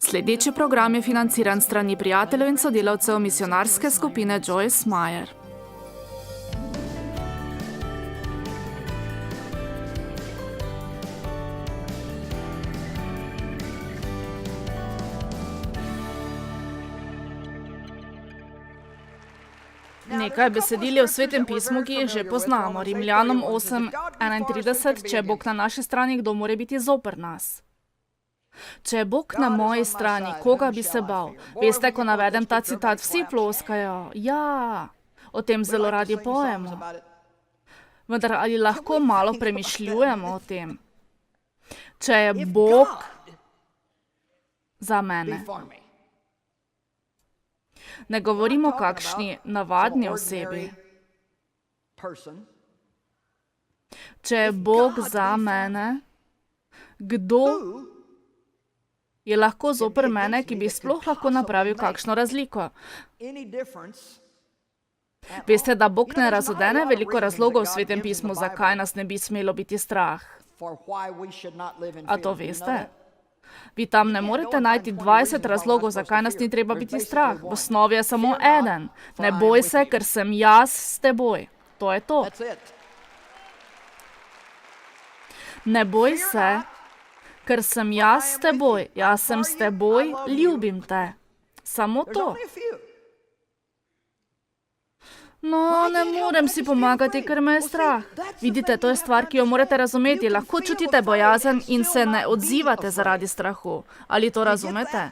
Sledeči program je financiran strani prijateljev in sodelavcev misionarske skupine Joyce Meyer. Nekaj besedil je v Svetem pismu, ki jih že poznamo. Rimljanom 8:31, če je Bog na naši strani, kdo more biti zoper nas? Če je Bog na moji strani, koga bi se bal? Veste, ko navedem ta citat, vsi ploskajo. Ja, o tem zelo radi pojemo. Vendar ali lahko malo premišljujemo o tem? Če je Bog za mene. Ne govorimo o kakšni navadni osebi. Če je Bog za mene, kdo je lahko zoper mene, ki bi sploh lahko napravil kakšno razliko? Veste, da Bog ne razodene veliko razlogov v Svetem pismu, zakaj nas ne bi smelo biti strah. A to veste? Vi tam ne morete najti 20 razlogov, zakaj nas ni treba biti strah. V osnovi je samo eden. Ne boj se, ker sem jaz s teboj. To je to. Ne boj se, ker sem jaz s teboj. Jaz sem s teboj, ljubim te. Samo to. No, ne morem si pomagati, ker me je strah. Vidite, to je stvar, ki jo morate razumeti. Lahko čutite bojazen in se ne odzivate zaradi strahu. Ali to razumete?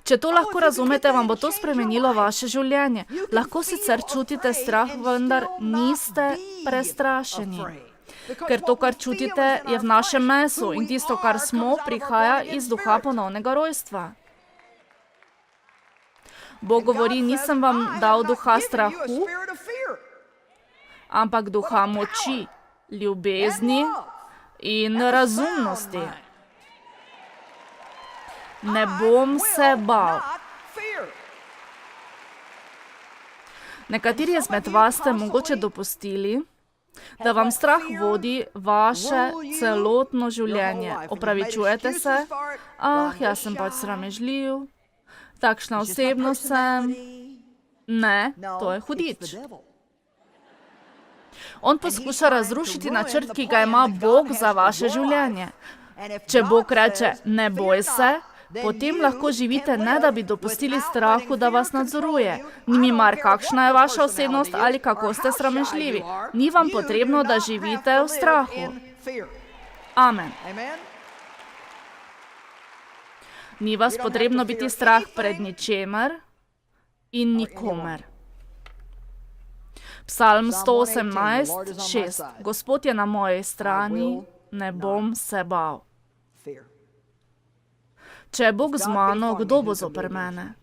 Če to lahko razumete, vam bo to spremenilo vaše življenje. Lahko sicer čutite strah, vendar niste prestrašeni. Ker to, kar čutite, je v našem mesu in tisto, kar smo, prihaja iz duha ponovnega rojstva. Bog govori, nisem vam dal duha strahu, ampak duha moči, ljubezni in razumnosti. Ne bom se bal. Nekateri izmed vas ste mogoče dopustili, da vam strah vodi vaše celotno življenje. Opravičujete se, jaz sem pač sramežljiv. Takšna osebnost sem. Ne, to je hudič. On poskuša razrušiti načrt, ki ga ima Bog za vaše življenje. Če Bog reče, ne boj se, potem lahko živite, ne da bi dopustili strahu, da vas nadzoruje. Ni mi mar, kakšna je vaša osebnost ali kako ste sramežljivi. Ni vam potrebno, da živite v strahu. Amen. Ni vas potrebno biti strah pred ničemer in nikomer. Psalm 118:6. Gospod je na moji strani, ne bom se bal. Če je Bog z mano, kdo bo zoper mene?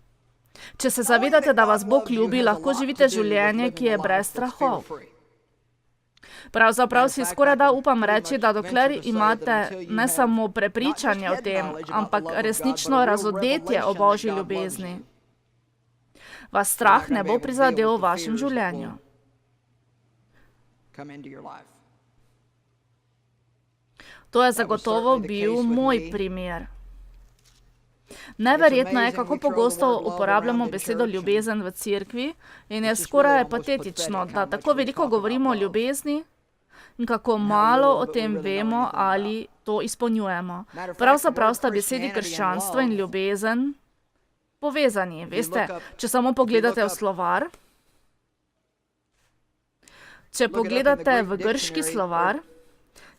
Če se zavedate, da vas Bog ljubi, lahko živite življenje, ki je brez strahov. Pravzaprav si skorajda upam reči, da dokler imate ne samo prepričanje o tem, ampak resnično razodetje o Božji ljubezni, vas strah ne bo prizadel v vašem življenju. To je zagotovo bil moj primer. Neverjetno je, kako pogosto uporabljamo besedo ljubezen v cerkvi in je skoraj patetično, da tako veliko govorimo o ljubezni in kako malo o tem vemo ali to izpolnjujemo. Pravzaprav sta besedi krščanstvo in ljubezen povezani. Veste, če samo pogledate v slovar, če pogledate v grški slovar,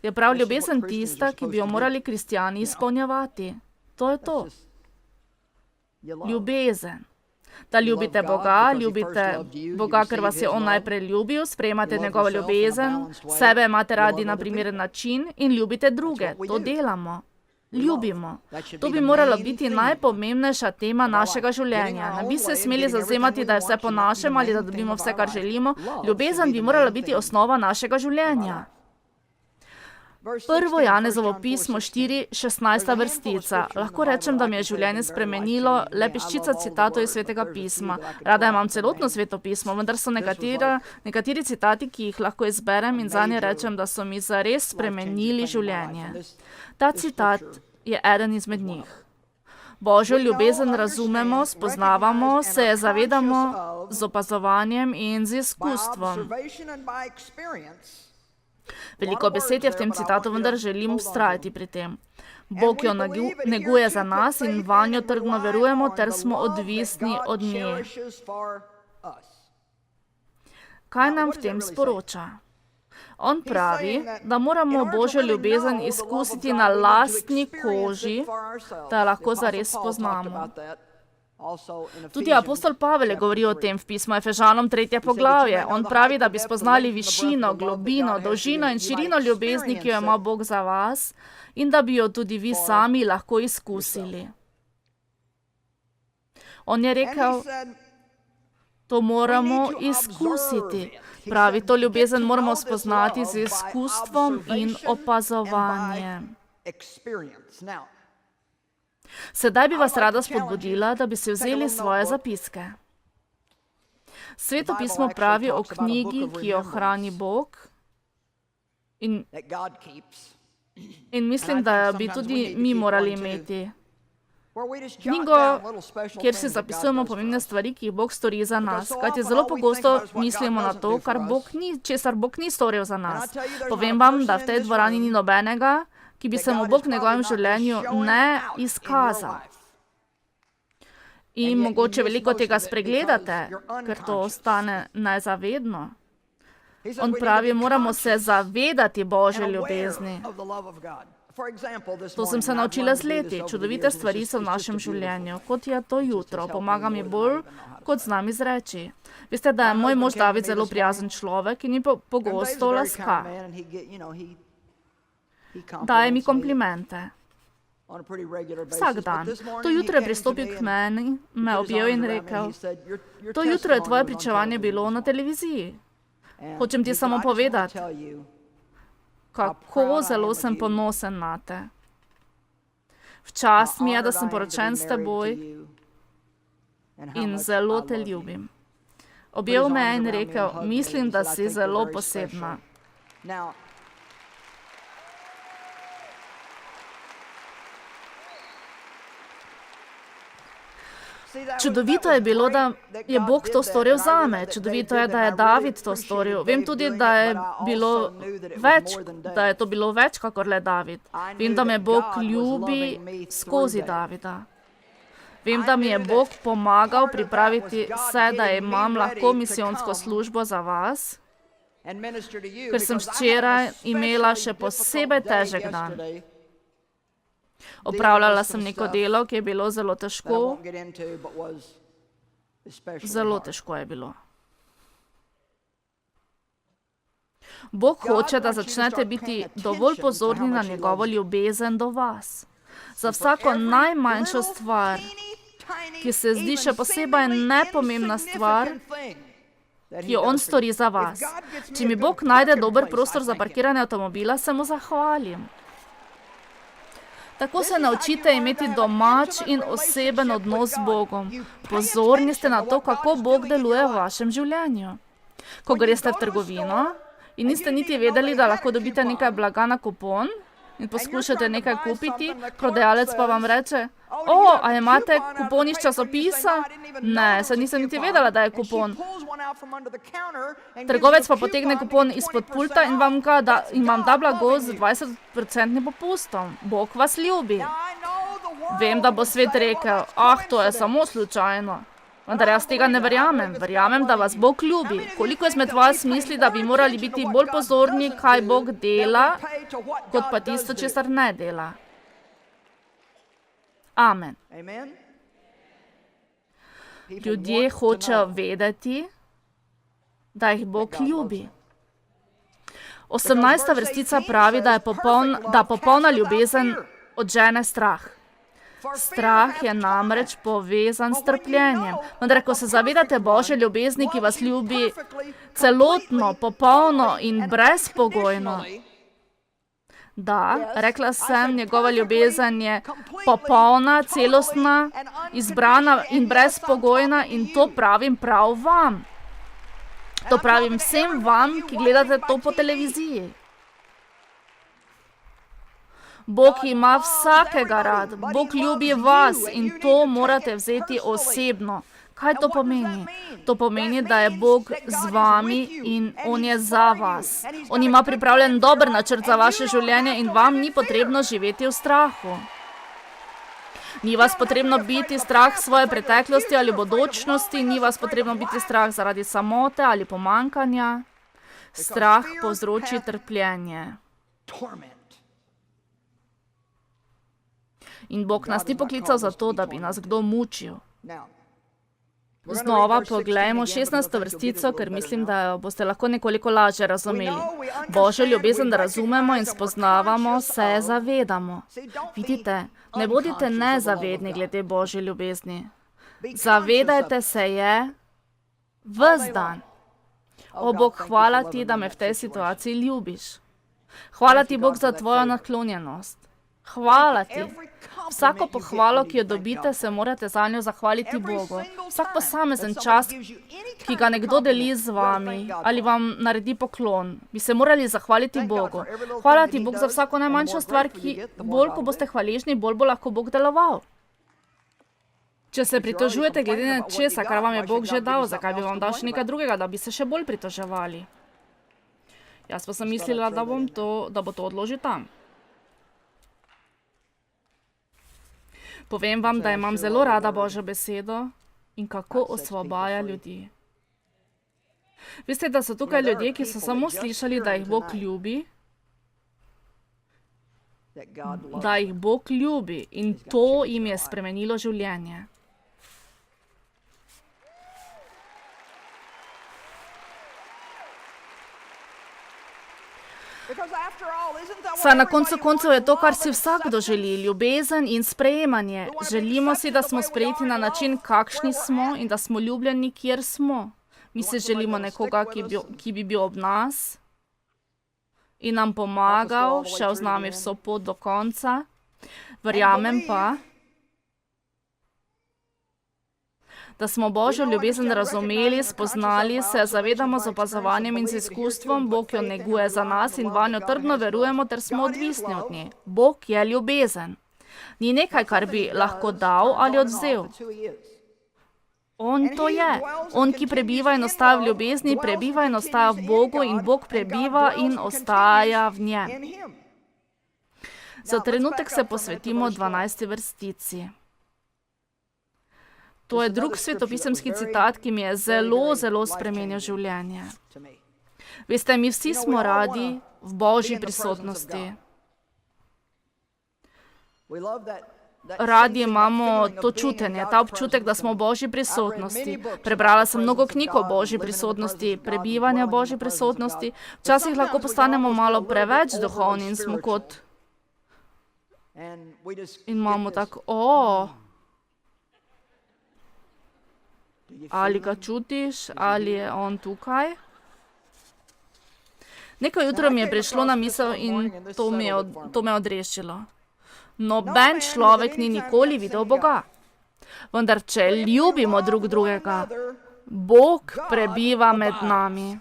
je prav ljubezen tista, ki bi jo morali kristjani izpolnjevati. To je to. Ljubezen. Da ljubite Boga, ker vas je On najprej ljubil, sprejemate njegovo ljubezen, sebe imate radi na primeren način in ljubite druge. To delamo. Ljubimo. To bi moralo biti najpomembnejša tema našega življenja. Ne bi se smeli zavzemati, da je vse po našem ali da dobimo vse, kar želimo. Ljubezen bi morala biti osnova našega življenja. 1. Janezovo pismo 4:16 vrstica. Lahko rečem, da mi je življenje spremenilo le peščica citatov iz Svetega pisma. Rada imam celotno Sveto pismo, vendar so nekateri citati, ki jih lahko izberem in zanje rečem, da so mi zares spremenili življenje. Ta citat je eden izmed njih. Božjo ljubezen razumemo, spoznavamo, se je zavedamo z opazovanjem in z izkustvom. Veliko besed je v tem citatu, vendar želim vztrajati pri tem. Bog jo neguje za nas in vanjo trdno verujemo, ter smo odvisni od nje. Kaj nam v tem sporoča? On pravi, da moramo Božjo ljubezen izkusiti na lastni koži, da jo lahko zares spoznamo. Tudi apostol Pavel je govoril o tem v pismu Efežanom 3. poglavje. On pravi, da bi spoznali višino, globino, dolžino in širino ljubezni, ki jo ima Bog za vas, in da bi jo tudi vi sami lahko izkusili. On je rekel, to moramo izkusiti. Pravi, to ljubezen moramo spoznati z izkustvom in opazovanjem. Sedaj bi vas rada spodbudila, da bi si vzeli svoje zapiske. Sveto pismo pravi o knjigi, ki jo hrani Bog, in mislim, da jo bi tudi mi morali imeti. Knjigo, kjer si zapisujemo pomembne stvari, ki jih Bog stori za nas. Kajti zelo pogosto mislimo na to, česar Bog ni storil za nas. Povem vam, da v tej dvorani ni nobenega, ki bi se mu Bog v njegovem življenju ne izkazal. In mogoče veliko tega spregledate, ker to ostane nezavedno. On pravi, moramo se zavedati Božje ljubezni. To sem se naučila z leti. Čudovite stvari so v našem življenju, kot je to jutro. Pomaga mi bolj, kot znam izreči. Veste, da je moj mož David zelo prijazen človek in mi pogosto laska. Daje mi komplimente. Vsak dan. To jutro je pristopil k meni, me objel in rekel, to jutro je tvoje pričevanje bilo na televiziji. Hočem ti samo povedati, kako zelo sem ponosen na te. Včas mi je, da sem poročen s teboj in zelo te ljubim. Objel me je in rekel, mislim, da si zelo posebna. Čudovito je bilo, da je Bog to storil zame. Čudovito je, da je David to storil. Vem tudi, da je to bilo več, kakor le David. Vem, da me Bog ljubi skozi Davida. Vem, da mi je Bog pomagal pripraviti se, da imam lahko misijonsko službo za vas, ker sem včeraj imela še posebej težek dan. Opravljala sem neko delo, ki je bilo zelo težko. Zelo težko je bilo. Bog hoče, da začnete biti dovolj pozorni na njegovo ljubezen do vas. Za vsako najmanjšo stvar, ki se zdi še posebej nepomembna stvar, ki jo on stori za vas. Če mi Bog najde dober prostor za parkiranje avtomobila, se mu zahvalim. Tako se naučite imeti domač in oseben odnos z Bogom. Pozorni ste na to, kako Bog deluje v vašem življenju. Ko greste v trgovino in niste niti vedeli, da lahko dobite nekaj blaga na kupon in poskušate nekaj kupiti, prodajalec pa vam reče, a imate kupon iz časopisa? Ne, saj nisem niti vedela, da je kupon. Trgovec pa potegne kupon izpod pulta in vam da blago z 20% popustom. Bog vas ljubi. Vem, da bo svet rekel, to je samo slučajno. Vendar jaz tega ne verjamem. Verjamem, da vas Bog ljubi. Koliko izmed vas misli, da bi morali biti bolj pozorni, kaj Bog dela, kot pa tisto, česar ne dela? Amen. Ljudje hočejo vedeti, da jih Bog ljubi. 18. vrstica pravi, da popolna ljubezen odžene strah. Strah je namreč povezan s trpljenjem. Vendar, ko se zavedate Božje ljubezni, ki vas ljubi celotno, popolno in brezpogojno, da, rekla sem, njegova ljubezen je popolna, celostna, izbrana in brezpogojna in to pravim prav vam. To pravim vsem vam, ki gledate to po televiziji. Bog ima vsakega rad, Bog ljubi vas in to morate vzeti osebno. Kaj to pomeni? To pomeni, da je Bog z vami in On je za vas. On ima pripravljen dober načrt za vaše življenje in vam ni potrebno živeti v strahu. Ni vas potrebno biti strah svoje preteklosti ali bodočnosti, ni vas potrebno biti strah zaradi samote ali pomankanja. Strah povzroči trpljenje. In Bog nas ni poklical za to, da bi nas kdo mučil. Znova poglejmo 16. vrstico, ker mislim, da jo boste lahko nekoliko lažje razumeli. Božjo ljubezen, da razumemo in spoznavamo, se zavedamo. Vidite, ne bodite nezavedni glede Božje ljubezni. Zavedajte se je ves dan. O Bog, hvala ti, da me v tej situaciji ljubiš. Hvala ti, Bog, za tvojo naklonjenost. Hvala ti. Vsako pohvalo, ki jo dobite, se morate za njo zahvaliti Bogu. Vsak posamezen čas, ki ga nekdo deli z vami ali vam naredi poklon, bi se morali zahvaliti Bogu. Hvala ti, Bog, za vsako najmanjšo stvar, ki bolj, ko boste hvaležni, bolj bo lahko Bog deloval. Če se pritožujete glede nečesa, kar vam je Bog že dal, zakaj bi vam dal še nekaj drugega, da bi se še bolj pritoževali? Jaz pa sem mislila, da bo to odložil tam. Povem vam, da imam zelo rada Božjo besedo in kako osvobaja ljudi. Veste, da so tukaj ljudje, ki so samo slišali, da jih Bog ljubi, in to jim je spremenilo življenje. Saj na koncu koncev je to, kar si vsakdo želi, ljubezen in sprejemanje. Želimo si, da smo sprejeti na način, kakšni smo in da smo ljubljeni, kjer smo. Mi se želimo nekoga, ki bi bil ob nas in nam pomagal, šel z nami vso pot do konca. Verjamem pa, da smo Božjo ljubezen razumeli, spoznali, se zavedamo z opazovanjem in z izkustvom, Bog jo neguje za nas in vanjo trdno verujemo, ter smo odvisni od nje. Bog je ljubezen. Ni nekaj, kar bi lahko dal ali odvzel. On to je. On, ki prebiva in ostaja v ljubezni, prebiva in ostaja v Bogu in Bog prebiva in ostaja v njem. Za trenutek se posvetimo 12. vrstici. To je drug svetopisemski citat, ki mi je zelo, zelo spremenil življenje. Veste, mi vsi smo radi v Božji prisotnosti. Radi imamo to čutenje, ta občutek, da smo v Božji prisotnosti. Prebrala sem mnogo knjig o Božji prisotnosti, prebivanja v Božji prisotnosti. Včasih lahko postanemo malo preveč duhovni in smo kot... In imamo tako, ali ga čutiš, ali je on tukaj? Neko jutro mi je prišlo na misel in to me je odrešilo. Noben človek ni nikoli videl Boga. Vendar, če ljubimo drug drugega, Bog prebiva med nami.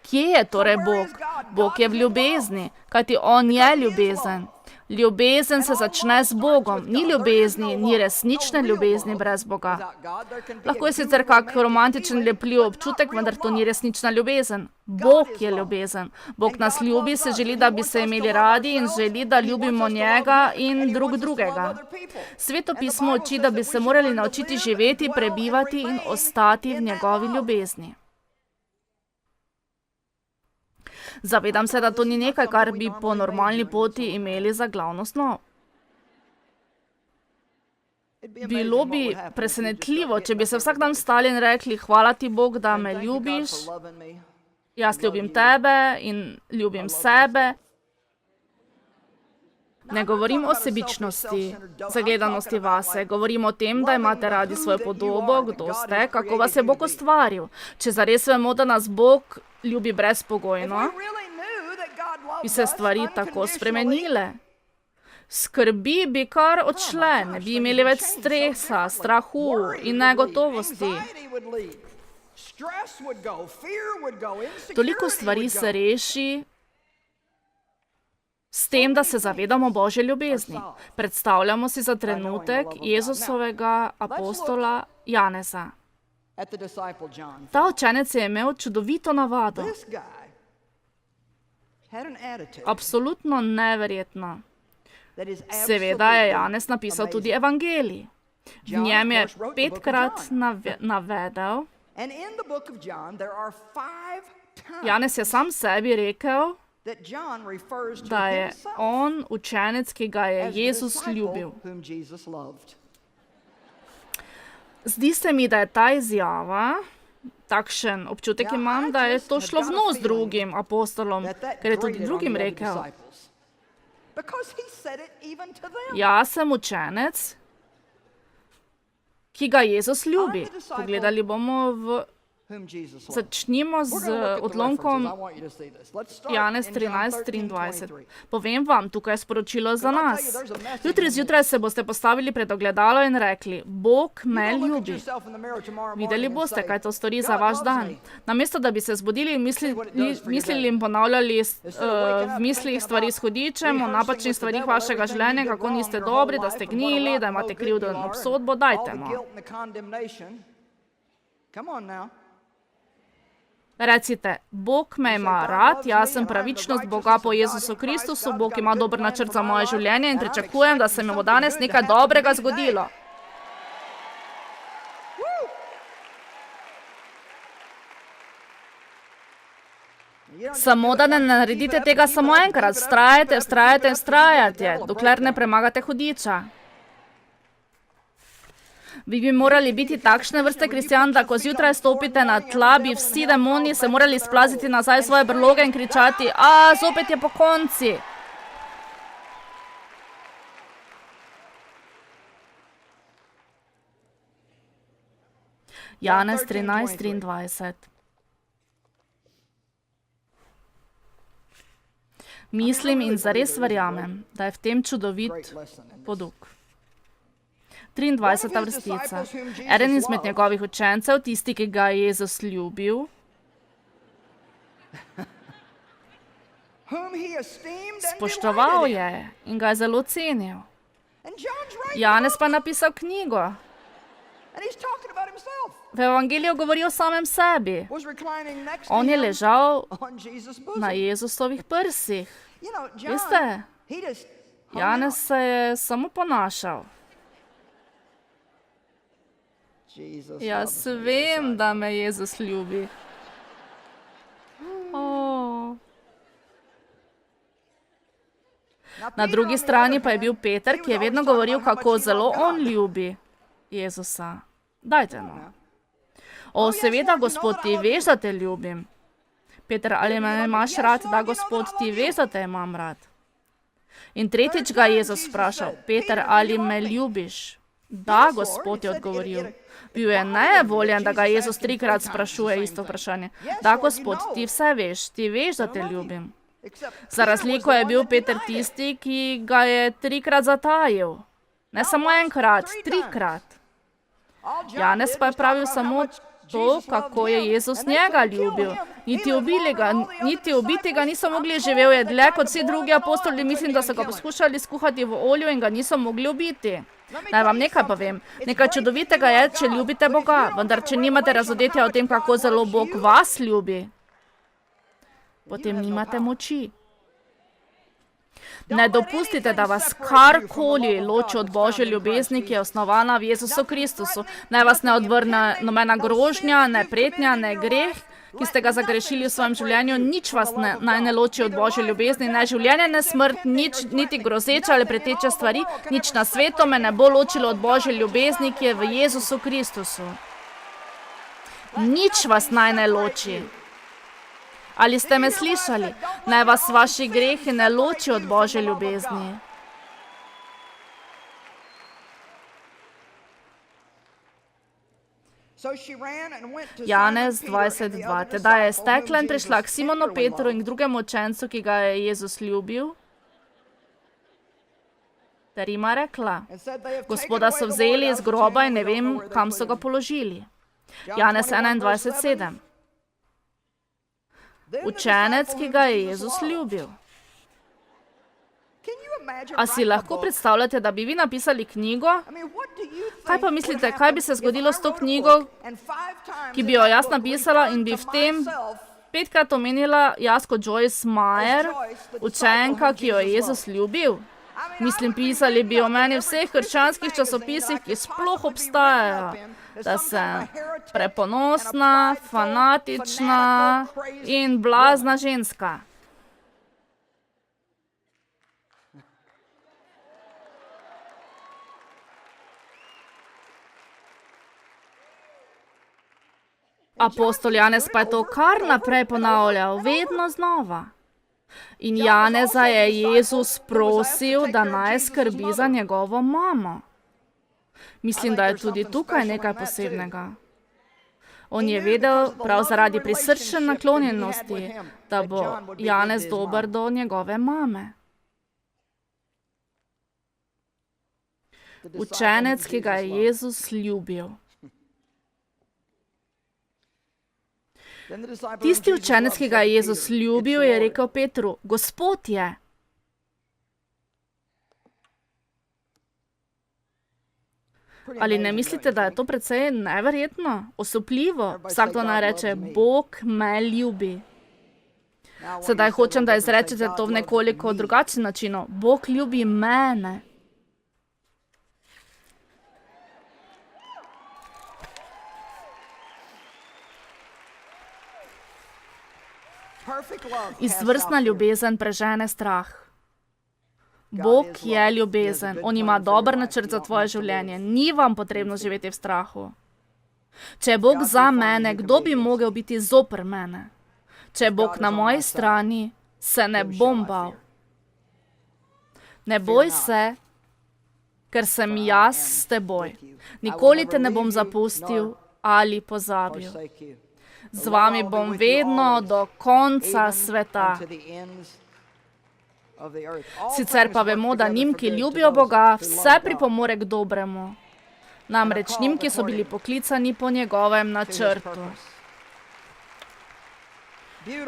Kje je torej Bog? Bog je v ljubezni, kajti On je ljubezen. Ljubezen se začne z Bogom. Ni ljubezni, ni resnične ljubezni brez Boga. Lahko je sicer kak romantičen, lepljiv občutek, vendar to ni resnična ljubezen. Bog je ljubezen. Bog nas ljubi, se želi, da bi se imeli radi in želi, da ljubimo njega in drug drugega. Sveto pismo uči, da bi se morali naučiti živeti, prebivati in ostati v njegovi ljubezni. Zavedam se, da to ni nekaj, kar bi po normalni poti imeli za glavno snov. Bilo bi presenetljivo, če bi se vsak dan vstali in rekli, hvala ti, Bog, da me ljubiš, jaz ljubim tebe in ljubim sebe. Ne govorim o sebičnosti, zagledanosti vase, govorim o tem, da imate radi svojo podobo, kdo ste, kako vas je Bog ustvaril. Če zares vemo, da nas Bog ljubi brezpogojno, bi se stvari tako spremenile. Skrbi bi kar odšle, ne bi imeli več stresa, strahu in negotovosti. Toliko stvari se reši, S tem, da se zavedamo Božje ljubezni. Predstavljamo si za trenutek Jezusovega apostola Janeza. Ta učenec je imel čudovito navado. Absolutno neverjetno. Seveda je Janez napisal tudi evangelij. V njem je 5-krat navedel, Janez je sam sebi rekel, da je on učenec, ki ga je Jezus ljubil. Zdi se mi, da je ta izjava, takšen občutek imam, da je to šlo v nos drugim apostolom, ker je tudi drugim rekel. Jaz sem učenec, ki ga Jezus ljubi. Pogledali bomo Začnimo z odlomkom Janez 13:23. Povem vam, tukaj je sporočilo za nas. Jutri zjutraj se boste postavili pred ogledalo in rekli, Bog me ljubi. Videli boste, kaj to stori za vaš dan. Namesto, da bi se zbudili in mislili in ponavljali v mislih stvari s hudičem, o napačnih stvarih vašega življenja, kako niste dobri, da ste gnili, da imate krivdo in obsodbo, dajte no. Recite, Bog me ima rad, jaz sem pravičnost Boga po Jezusu Kristusu, Bog ima dober načrt za moje življenje in pričakujem, da se mi bo danes nekaj dobrega zgodilo. Samo da ne naredite tega samo enkrat, vztrajajte, dokler ne premagate hudiča. Vi bi morali biti takšne vrste kristjan, da ko zjutraj stopite na tla, bi vsi demoni se morali splaziti nazaj svoje brloge in kričati, zopet je po konci. Janez 13:23. Mislim in zares verjamem, da je v tem čudovit poduk. 23. vrstica. Eden izmed njegovih učencev, tisti, ki ga je Jezus ljubil, spoštoval je in ga je zelo cenil. Janez pa je napisal knjigo. V evangeliju govori o samem sebi. On je ležal na Jezusovih prsih. Veste, Janez se je samo ponašal. Jaz vem, da me Jezus ljubi. Na drugi strani pa je bil Peter, ki je vedno govoril, kako zelo on ljubi Jezusa. Dajte no. Seveda, Gospod, ti veš, da te ljubim. Peter, ali me imaš rad? Da, Gospod, ti veš, da te imam rad. In tretjič ga je Jezus vprašal, Peter, ali me ljubiš? Da, Gospod, je odgovoril. Bil je nevoljen, da ga Jezus 3-krat sprašuje isto vprašanje. Da, Gospod, ti vse veš, ti veš, da te ljubim. Za razliko je bil Peter tisti, ki ga je 3-krat zatajil. Ne samo enkrat, 3-krat. Janez pa je pravil samo to, kako je Jezus njega ljubil. Niti ubiti ga niso mogli, živel je dlje kot vsi drugi apostoli, mislim, da so ga poskušali skuhati v olju in ga niso mogli ubiti. Naj vam nekaj povem. Nekaj čudovitega je, če ljubite Boga, vendar če nimate razodetja o tem, kako zelo Bog vas ljubi, potem nimate moči. Ne dopustite, da vas karkoli loči od Božje ljubezni, ki je osnovana v Jezusu Kristusu. Naj vas ne odvrne nobena grožnja, ne pretnja, ne greh, ki ste ga zagrešili v svojem življenju. Nič vas naj ne loči od Božje ljubezni, ne življenje, ne smrt, niti grozeče ali preteče stvari, nič na svetu me ne bo ločilo od Božje ljubezni, ki je v Jezusu Kristusu. Nič vas naj ne loči. Ali ste me slišali? Naj vas vaši grehi ne loči od Božje ljubezni. Janez 22. Tedaj je stekla in prišla k Simonu Petru in k drugemu učencu, ki ga je Jezus ljubil, ter jima rekla, Gospoda so vzeli iz groba in ne vem, kam so ga položili. Janez 21:7. Učenec, ki ga je Jezus ljubil. A si lahko predstavljate, da bi vi napisali knjigo? Kaj pa mislite, kaj bi se zgodilo s to knjigo, ki bi jo jaz napisala in bi v tem 5-krat omenila Jasko Joyce Meyer, učenka, ki jo je Jezus ljubil? Mislim, pisali bi o meni v vseh krščanskih časopisih, ki sploh obstajajo, da sem preponosna, fanatična in blazna ženska. Apostol Janez pa je to kar naprej ponavljal, vedno znova. In Janeza je Jezus prosil, da naj skrbi za njegovo mamo. Mislim, da je tudi tukaj nekaj posebnega. On je vedel, prav zaradi prisrčne naklonjenosti, da bo Janez dober do njegove mame. Učenec, ki ga je Jezus ljubil. Tisti učenec, ki ga je Jezus ljubil, je rekel Petru, Gospod je. Ali ne mislite, da je to precej neverjetno, osupljivo? Vsakdo naj reče, Bog me ljubi. Sedaj hočem, da izrečete to v nekoliko drugačen način. Bog ljubi mene. Izvrstna ljubezen prežene strah. Bog je ljubezen, on ima dober načrt za tvoje življenje, ni vam potrebno živeti v strahu. Če je Bog za mene, kdo bi mogel biti zoper mene? Če je Bog na moji strani, se ne bom bal. Ne boj se, ker sem jaz s teboj. Nikoli te ne bom zapustil ali pozabil. Z vami bom vedno do konca sveta. Sicer pa vemo, da njim, ki ljubijo Boga, vse pripomore k dobremu. Namreč njim, ki so bili poklicani po njegovem načrtu.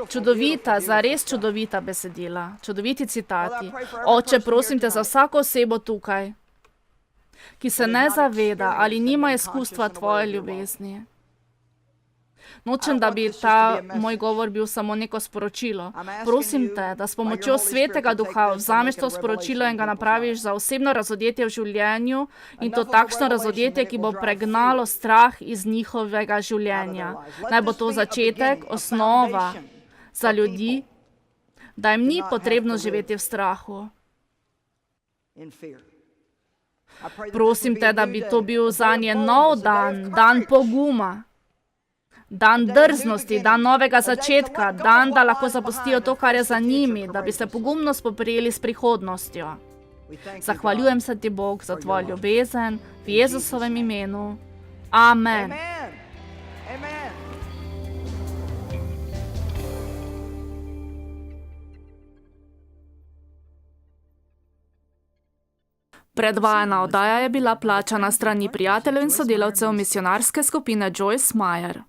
Čudovita, zares čudovita besedila, čudoviti citati. Oče, prosim te za vsako osebo tukaj, ki se ne zaveda ali nima izkustva tvoje ljubezni. Nočem, da bi ta moj govor bil samo neko sporočilo. Prosim te, da s pomočjo Svetega Duha vzameš to sporočilo in ga napraviš za osebno razodetje v življenju in to takšno razodetje, ki bo pregnalo strah iz njihovega življenja. Naj bo to začetek, osnova za ljudi, da jim ni potrebno živeti v strahu. Prosim te, da bi to bil zanje nov dan, dan poguma. Dan drznosti, dan novega začetka, dan, da lahko zapustijo to, kar je za njimi, da bi se pogumno spoprijeli s prihodnostjo. Zahvaljujem se ti, Bog, za tvojo ljubezen, v Jezusovem imenu. Amen. Predvajana oddaja je bila plačana s strani prijateljev in sodelavcev misionarske skupine Joyce Meyer.